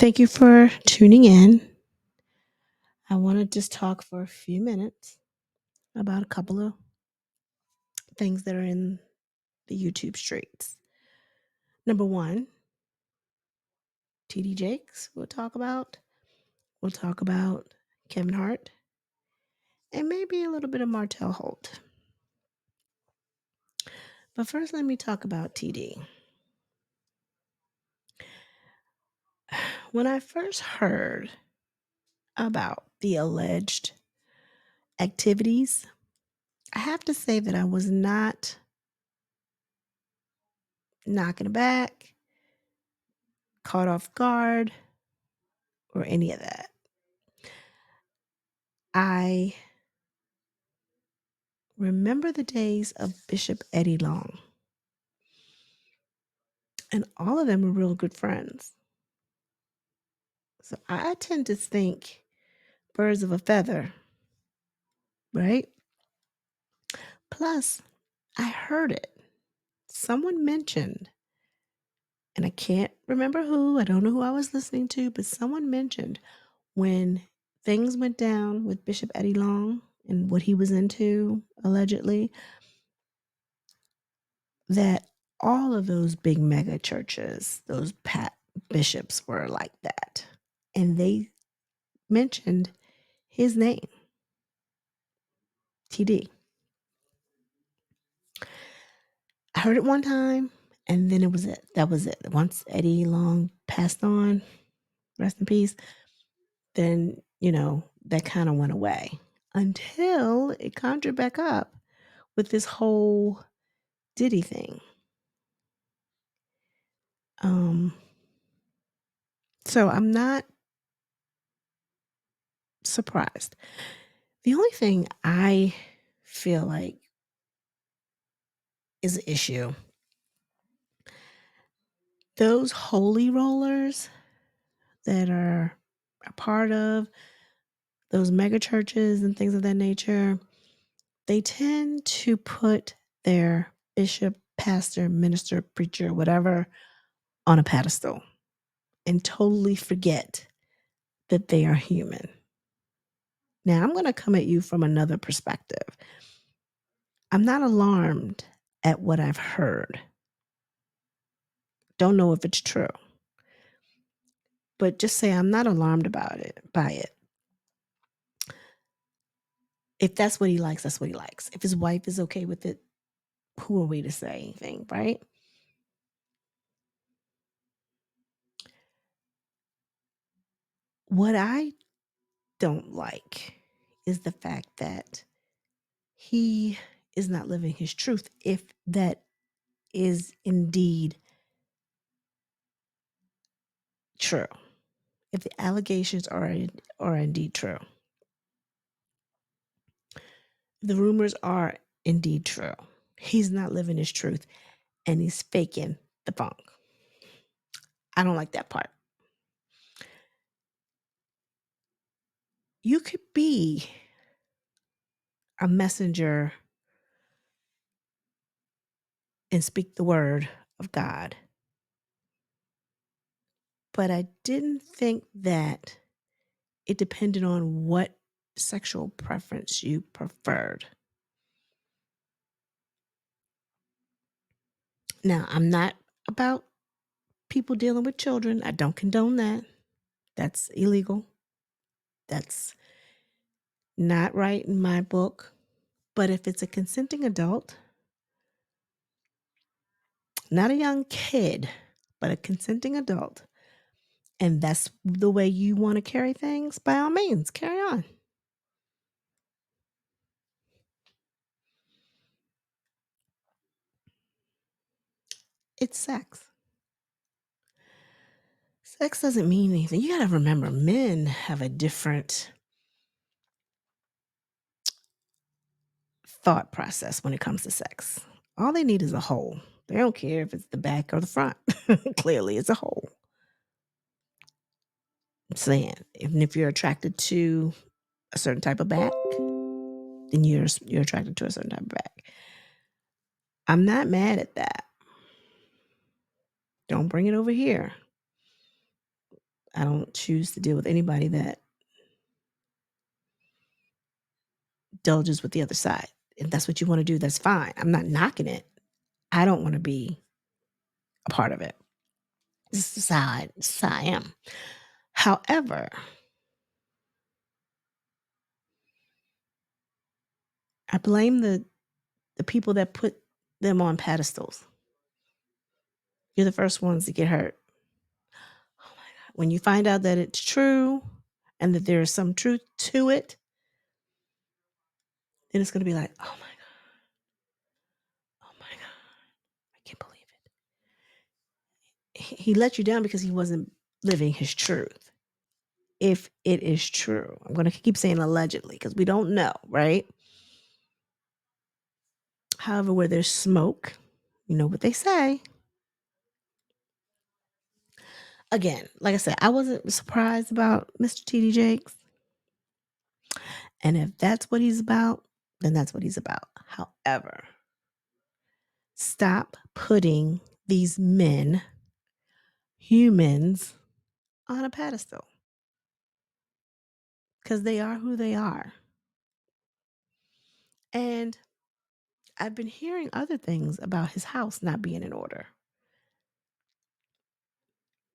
Thank you for tuning in. I want to just talk for a few minutes about a couple of things that are in the YouTube streets. Number one, TD Jakes, we'll talk about. We'll talk about Kevin Hart and maybe a little bit of Martell Holt. But first, let me talk about TD. When I first heard about the alleged activities, I have to say that I was not knocking it back, caught off guard, or any of that. I remember the days of Bishop Eddie Long, and all of them were real good friends. So I tend to think birds of a feather, right? Plus, I heard it. Someone mentioned, and I can't remember who, I don't know who I was listening to, but someone mentioned when things went down with Bishop Eddie Long and what he was into, allegedly, that all of those big mega churches, those bishops were like that. And they mentioned his name, TD. I heard it one time, and then it was it. That was it. Once Eddie Long passed on, rest in peace, then, that kind of went away until it conjured back up with this whole Diddy thing. So I'm not surprised. The only thing I feel like is an issue, those holy rollers that are a part of those mega churches and things of that nature, they tend to put their bishop, pastor, minister, preacher, whatever, on a pedestal and totally forget that they are human. Now, I'm going to come at you from another perspective. I'm not alarmed at what I've heard. Don't know if it's true. But just say I'm not alarmed by it. If that's what he likes, that's what he likes. If his wife is okay with it, who are we to say anything, right? What I don't like is the fact that he is not living his truth, if that is indeed true. If the allegations are indeed true. The rumors are indeed true. He's not living his truth and he's faking the funk. I don't like that part. You could be a messenger and speak the word of God. But I didn't think that it depended on what sexual preference you preferred. Now, I'm not about people dealing with children. I don't condone that. That's illegal. That's not right in my book. But if it's a consenting adult, not a young kid, but a consenting adult, and that's the way you want to carry things, by all means, carry on. It's sex. Sex doesn't mean anything. You got to remember, men have a different thought process when it comes to sex. All they need is a hole. They don't care if it's the back or the front. Clearly, it's a hole. I'm saying, even if you're attracted to a certain type of back, then you're attracted to a certain type of back. I'm not mad at that. Don't bring it over here. I don't choose to deal with anybody that indulges with the other side. If that's what you want to do, that's fine. I'm not knocking it. I don't want to be a part of it. This is how I am. However, I blame the people that put them on pedestals. You're the first ones to get hurt. Oh my God. When you find out that it's true and that there is some truth to it, then it's going to be like, oh my God, I can't believe it. He let you down because he wasn't living his truth. If it is true, I'm going to keep saying allegedly because we don't know, right? However, where there's smoke, you know what they say. Again, like I said, I wasn't surprised about Mr. TD Jakes. And if that's what he's about, then that's what he's about. However, stop putting these men, humans, on a pedestal because they are who they are. And I've been hearing other things about his house not being in order.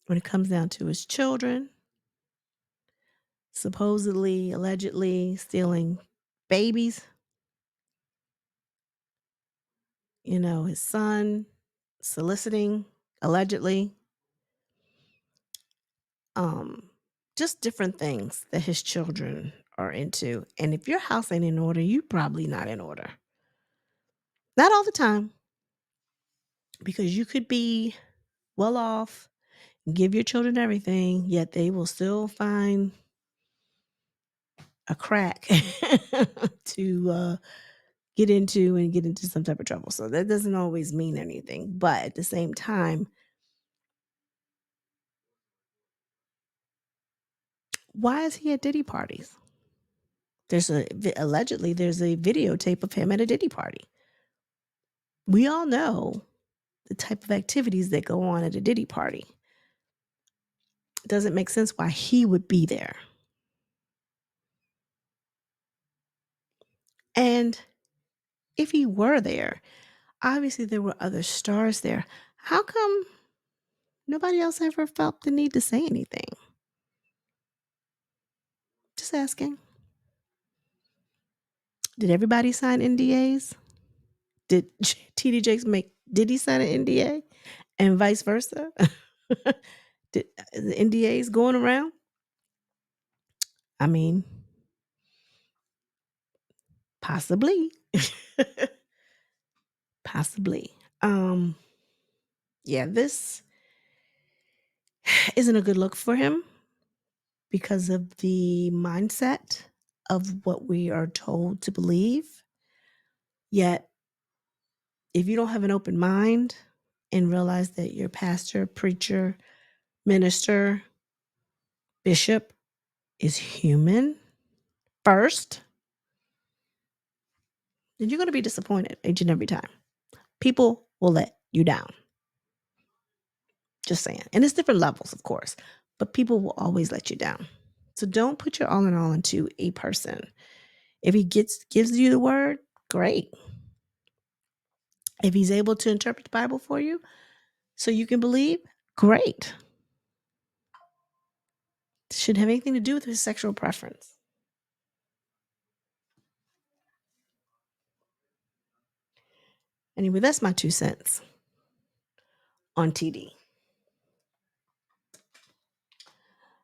When it comes down to his children, supposedly, allegedly stealing babies, his son soliciting, allegedly, um, just different things that his children are into. And if your house ain't in order, you probably not in order. Not all the time, because you could be well off, give your children everything, yet they will still find a crack to get into some type of trouble. So that doesn't always mean anything. But at the same time, why is he at Diddy parties? Allegedly there's a videotape of him at a Diddy party. We all know the type of activities that go on at a Diddy party. It doesn't make sense why he would be there. And if he were there, obviously there were other stars there. How come nobody else ever felt the need to say anything? Just asking. Did everybody sign NDAs? Did TD Jakes did he sign an NDA? And vice versa? Did the NDAs going around? I mean, possibly. Possibly. Yeah, this isn't a good look for him because of the mindset of what we are told to believe. Yet, if you don't have an open mind and realize that your pastor, preacher, minister, bishop is human first, then you're going to be disappointed each and every time. People will let you down. Just saying. And it's different levels, of course, but people will always let you down. So don't put your all in all into a person. If he gives you the word, great. If he's able to interpret the Bible for you so you can believe, great. It shouldn't have anything to do with his sexual preference. Anyway, that's my 2 cents on TD.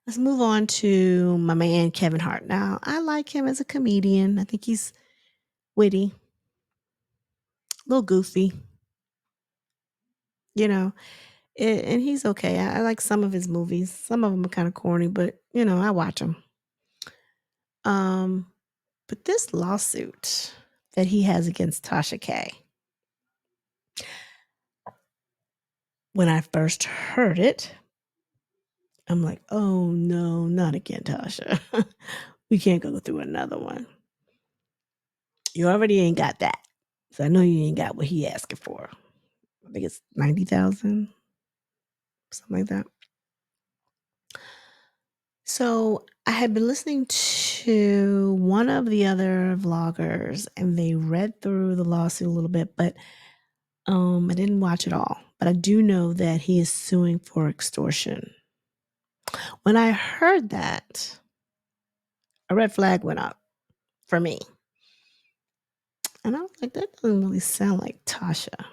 Let's move on to my man, Kevin Hart. Now, I like him as a comedian. I think he's witty, a little goofy, and he's okay. I like some of his movies. Some of them are kind of corny, but, I watch them. But this lawsuit that he has against Tasha K, when I first heard it, I'm like, oh no, not again, Tasha. We can't go through another one. You already ain't got that. So I know you ain't got what he asking for. I think it's 90,000, something like that. So I had been listening to one of the other vloggers, and they read through the lawsuit a little bit, but I didn't watch it all. But I do know that he is suing for extortion. When I heard that, a red flag went up for me. And I was like, that doesn't really sound like Tasha.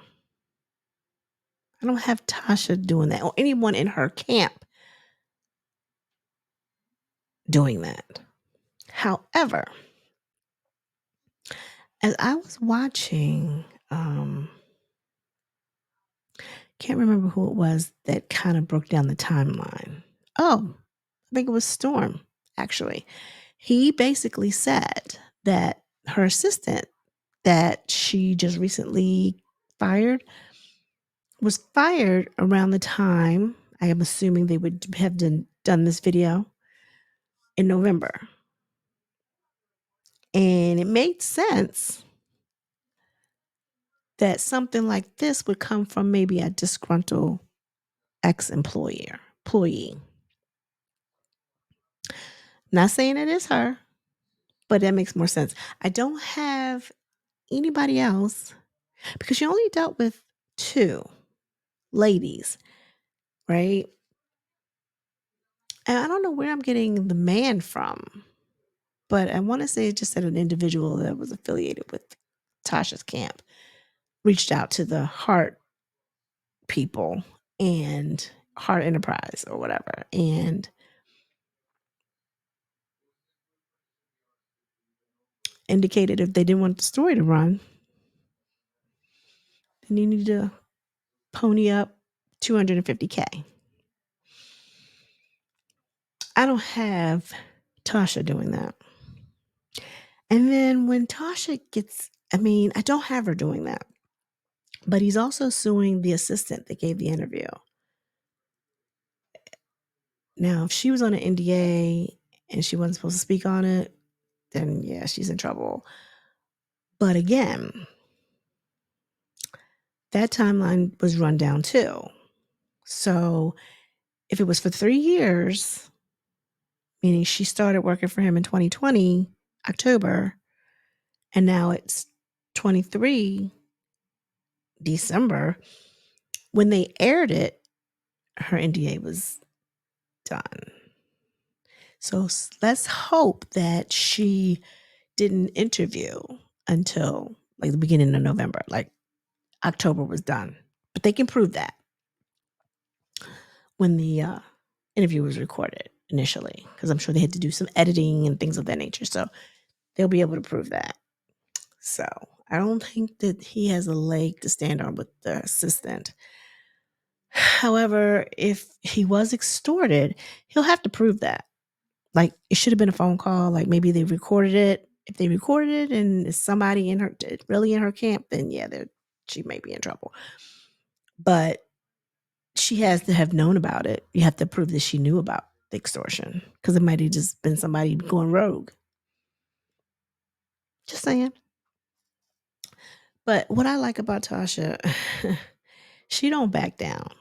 I don't have Tasha doing that or anyone in her camp doing that. However, as I was watching, can't remember who it was that kind of broke down the timeline. Oh, I think it was Storm, actually. He basically said that her assistant that she just recently fired was fired around the time I am assuming they would have done this video in November. And it made sense that something like this would come from maybe a disgruntled employee. Not saying it is her, but that makes more sense. I don't have anybody else because she only dealt with 2 ladies, right? And I don't know where I'm getting the man from, but I want to say it just said an individual that was affiliated with Tasha's camp reached out to the Heart people and Heart Enterprise or whatever, and indicated if they didn't want the story to run, then you need to pony up $250K. I don't have Tasha doing that. And then when Tasha gets, I don't have her doing that. But he's also suing the assistant that gave the interview. Now, if she was on an NDA and she wasn't supposed to speak on it, then yeah, she's in trouble. But again, that timeline was run down too. So if it was for 3 years, meaning she started working for him in 2020, October, and now it's 23 December, when they aired it, her NDA was done. So let's hope that she didn't interview until like the beginning of November, like October was done. But they can prove that when the interview was recorded initially, because I'm sure they had to do some editing and things of that nature. So they'll be able to prove that. So I don't think that he has a leg to stand on with the assistant. However, if he was extorted, he'll have to prove that. Like it should have been a phone call. Like maybe they recorded it. If they recorded it and it's somebody really in her camp, then yeah, she may be in trouble. But she has to have known about it. You have to prove that she knew about the extortion because it might have just been somebody going rogue. Just saying. But what I like about Tasha, she don't back down.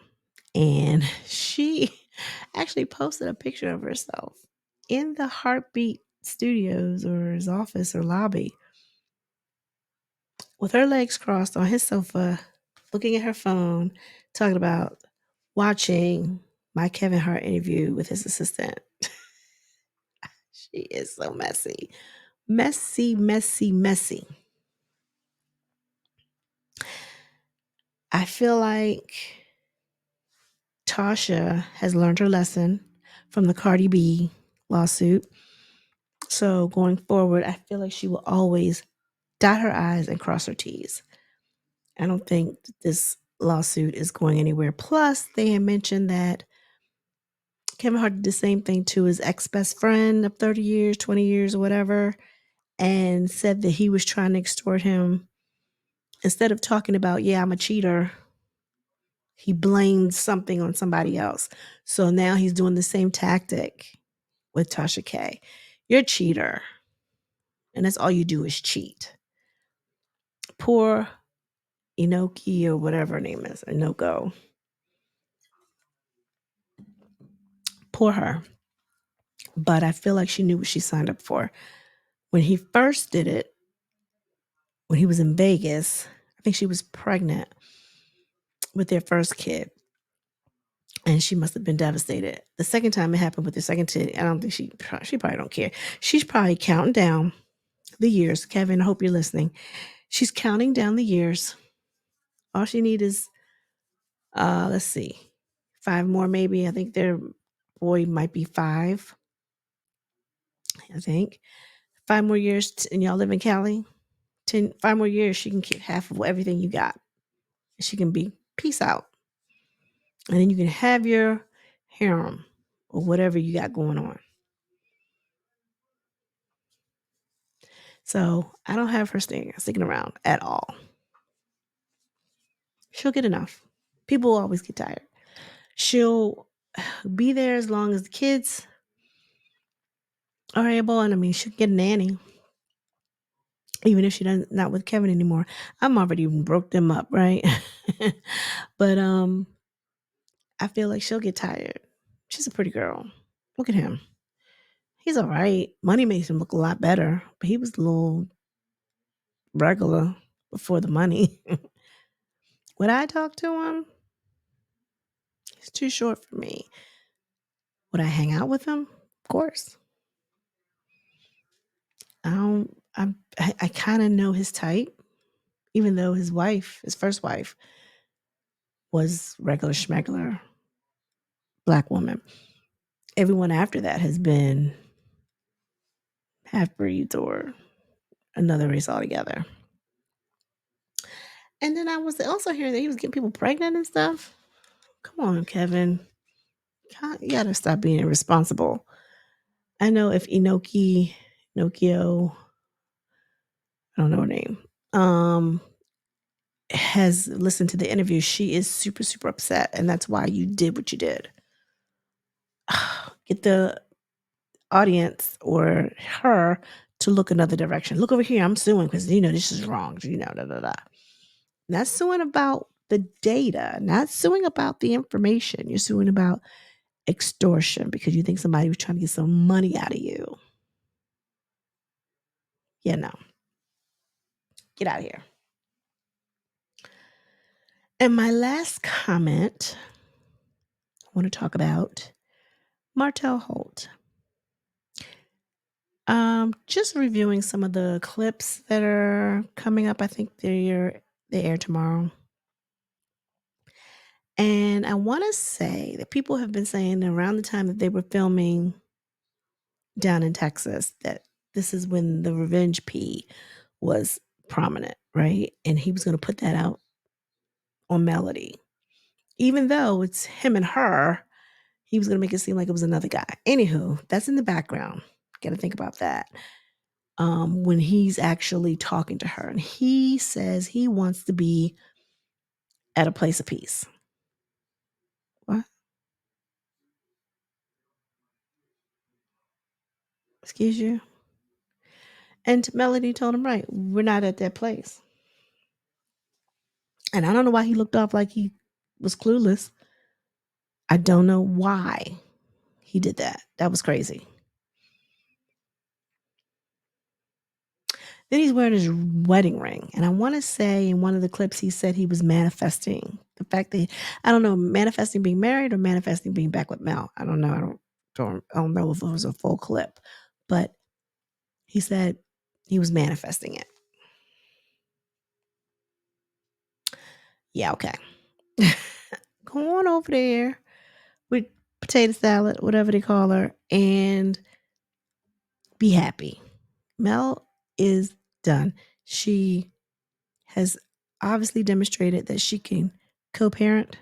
And she actually posted a picture of herself in the Heartbeat Studios or his office or lobby with her legs crossed on his sofa, looking at her phone, talking about watching my Kevin Hart interview with his assistant. She is so messy. Messy, messy, messy. I feel like Tasha has learned her lesson from the Cardi B lawsuit. So going forward, I feel like she will always dot her I's and cross her T's. I don't think this lawsuit is going anywhere. Plus, they had mentioned that Kevin Hart did the same thing to his ex-best friend of 30 years, 20 years, or whatever, and said that he was trying to extort him. Instead of talking about, yeah, I'm a cheater, he blamed something on somebody else. So now he's doing the same tactic with Tasha K. You're a cheater, and that's all you do is cheat. Poor Inoki or whatever her name is, Inoko. Poor her. but I feel like she knew what she signed up for. When he first did it, when he was in Vegas, I think she was pregnant with their first kid, and she must have been devastated. The second time it happened with the second kid, I don't think she probably don't care. She's probably counting down the years. Kevin, I hope you're listening. She's counting down the years. All she need is let's see, 5 more maybe. I think their boy might be 5. I think 5 more years, and y'all live in Cali. 5 more years, she can keep half of everything you got. She can be peace out, and then you can have your harem or whatever you got going on. So I don't have her sticking around at all. She'll get enough. People will always get tired. She'll be there as long as the kids are able, and I mean, she'll get a nanny, even if she doesn't not with Kevin anymore. I'm already broke them up, right? But I feel like she'll get tired. She's a pretty girl. Look at him. He's all right. Money makes him look a lot better, but he was a little regular before the money. Would I talk to him? He's too short for me. Would I hang out with him? Of course. I don't. I kind of know his type, even though his first wife, was regular schmegler, black woman. Everyone after that has been half breeds or another race altogether. And then I was also hearing that he was getting people pregnant and stuff. Come on, Kevin. You gotta stop being irresponsible. I know if Nokio, I don't know her name, has listened to the interview, she is super, super upset. And that's why you did what you did. Get the audience or her to look another direction. Look over here, I'm suing because, this is wrong. Da, da, da. Not suing about the data, not suing about the information. You're suing about extortion because you think somebody was trying to get some money out of you. Yeah, no. Get out of here. And my last comment, I want to talk about Martell Holt. Just reviewing some of the clips that are coming up. I think they air tomorrow. And I want to say that people have been saying around the time that they were filming down in Texas that this is when the revenge P was prominent, right? And he was going to put that out on Melody. Even though it's him and her, he was going to make it seem like it was another guy. Anywho, that's in the background. Got to think about that. When he's actually talking to her, and he says he wants to be at a place of peace. What? Excuse you? And Melody told him, right, we're not at that place. And I don't know why he looked off like he was clueless. I don't know why he did that. That was crazy. Then he's wearing his wedding ring. And I want to say in one of the clips, he said he was manifesting the fact that, I don't know, manifesting being married or manifesting being back with Mel. I don't know. I don't know if it was a full clip, but he said he was manifesting it. Yeah, okay. Go on over there with potato salad, whatever they call her, and be happy. Mel is done. She has obviously demonstrated that she can co-parent,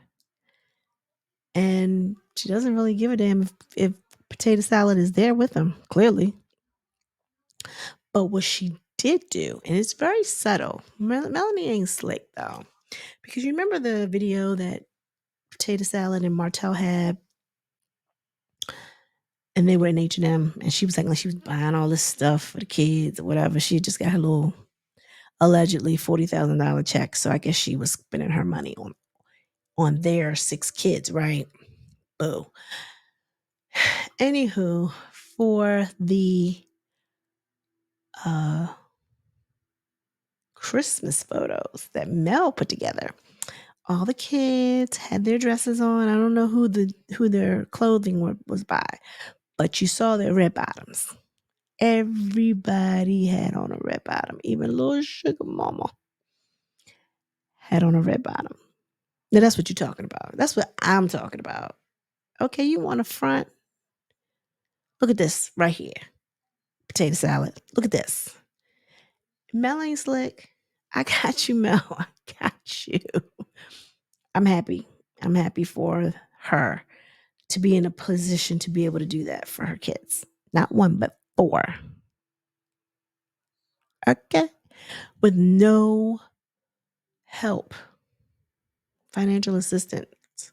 and she doesn't really give a damn if potato salad is there with them, clearly. But what she did do, and it's very subtle, Melanie ain't slick though, because you remember the video that potato salad and Martell had, and they were in H&M, and she was acting like she was buying all this stuff for the kids or whatever. She just got her little allegedly $40,000 check, so I guess she was spending her money on their 6 kids, right? Boo. Anywho, for the Christmas photos that Mel put together. All the kids had their dresses on. I don't know who their clothing was by, but you saw their red bottoms. Everybody had on a red bottom. Even little sugar mama had on a red bottom. Now that's what you're talking about. That's what I'm talking about. Okay, you want a front? Look at this right here. Potato salad. Look at this. Mel ain't slick. I got you, Mel. I got you. I'm happy. I'm happy for her to be in a position to be able to do that for her kids. Not one, but 4. Okay. With no help, financial assistance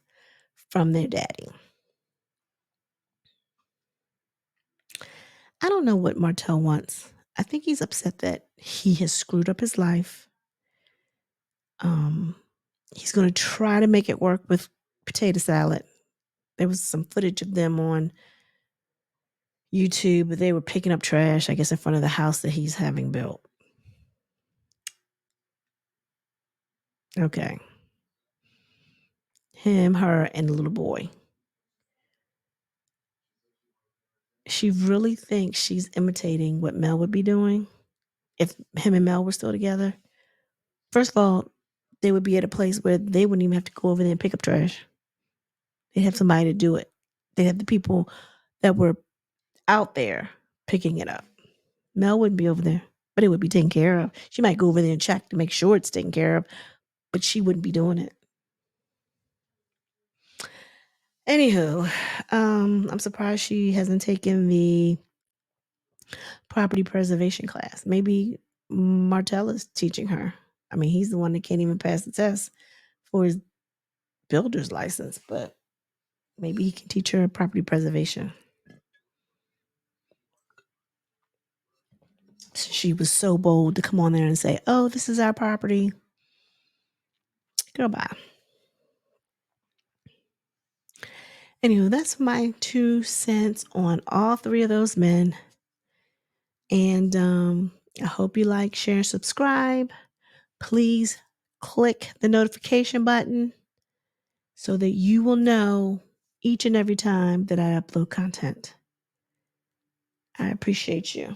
from their daddy. I don't know what Martell wants. I think he's upset that he has screwed up his life. Um, he's going to try to make it work with potato salad. There was some footage of them on YouTube, but they were picking up trash, I guess, in front of the house that he's having built. Okay. Him, her, and the little boy. She really thinks she's imitating what Mel would be doing if him and Mel were still together. First of all, they would be at a place where they wouldn't even have to go over there and pick up trash. They'd have somebody to do it. They'd have the people that were out there picking it up. Mel wouldn't be over there, but it would be taken care of. She might go over there and check to make sure it's taken care of, but she wouldn't be doing it. Anywho, I'm surprised she hasn't taken the property preservation class. Maybe Martell is teaching her. I mean, he's the one that can't even pass the test for his builder's license, but maybe he can teach her property preservation. She was so bold to come on there and say, "Oh, this is our property." Girl, bye. Anywho, that's my 2 cents on all 3 of those men. And I hope you like, share, and subscribe. Please click the notification button so that you will know each and every time that I upload content. I appreciate you.